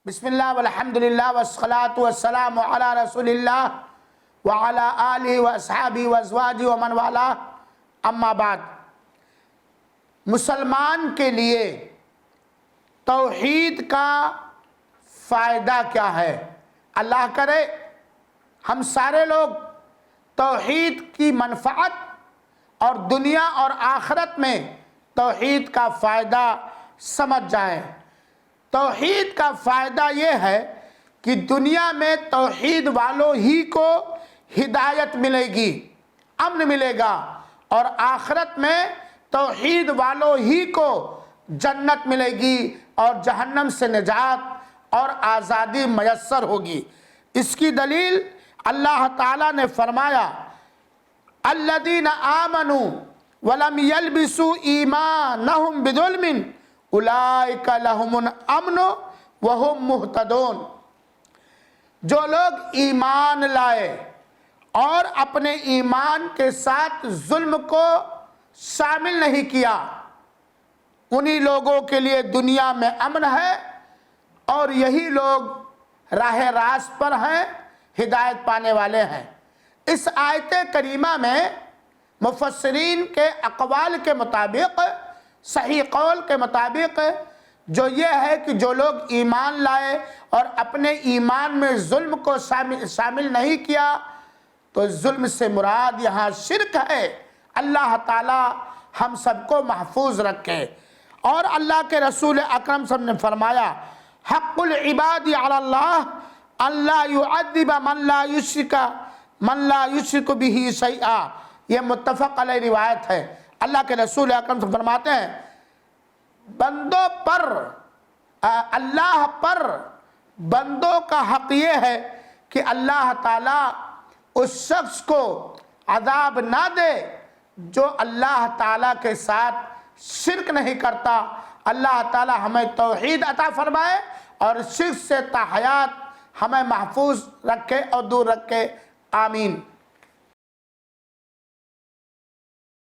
بسم اللہ والحمدللہ والصلاة والسلام علی رسول اللہ وعلی آلہ واصحابہ وازواجہ ومن والہ، اما بعد۔ مسلمان کے لیے توحید کا فائدہ کیا ہے؟ اللہ کرے ہم سارے لوگ توحید کی منفعت اور دنیا اور آخرت میں توحید کا فائدہ سمجھ جائیں۔ توحید کا فائدہ یہ ہے کہ دنیا میں توحید والوں ہی کو ہدایت ملے گی، امن ملے گا، اور آخرت میں توحید والوں ہی کو جنت ملے گی اور جہنم سے نجات اور آزادی میسر ہوگی۔ اس کی دلیل اللہ تعالیٰ نے فرمایا الذین آمنوا ولم یلبسوا ایمانہم بظلم اولئک لہم الامن وہم مہتدون۔ جو لوگ ایمان لائے اور اپنے ایمان کے ساتھ ظلم کو شامل نہیں کیا، انہی لوگوں کے لیے دنیا میں امن ہے اور یہی لوگ راہ راست پر ہیں، ہدایت پانے والے ہیں۔ اس آیت کریمہ میں مفسرین کے اقوال کے مطابق، صحیح قول کے مطابق، جو یہ ہے کہ جو لوگ ایمان لائے اور اپنے ایمان میں ظلم کو شامل نہیں کیا، تو ظلم سے مراد یہاں شرک ہے۔ اللہ تعالی ہم سب کو محفوظ رکھے۔ اور اللہ کے رسول اکرم صلی اللہ علیہ وسلم نے فرمایا حق العباد علی اللہ اللہ یعذب من لا یشرک بہ شیئا۔ یہ متفق علیہ روایت ہے۔ اللہ کے رسول اکرم صلی اللہ علیہ وسلم فرماتے ہیں بندوں پر، اللہ پر بندوں کا حق یہ ہے کہ اللہ تعالیٰ اس شخص کو عذاب نہ دے جو اللہ تعالیٰ کے ساتھ شرک نہیں کرتا۔ اللہ تعالیٰ ہمیں توحید عطا فرمائے اور شرک سے تا حیات ہمیں محفوظ رکھے اور دور رکھے، آمین۔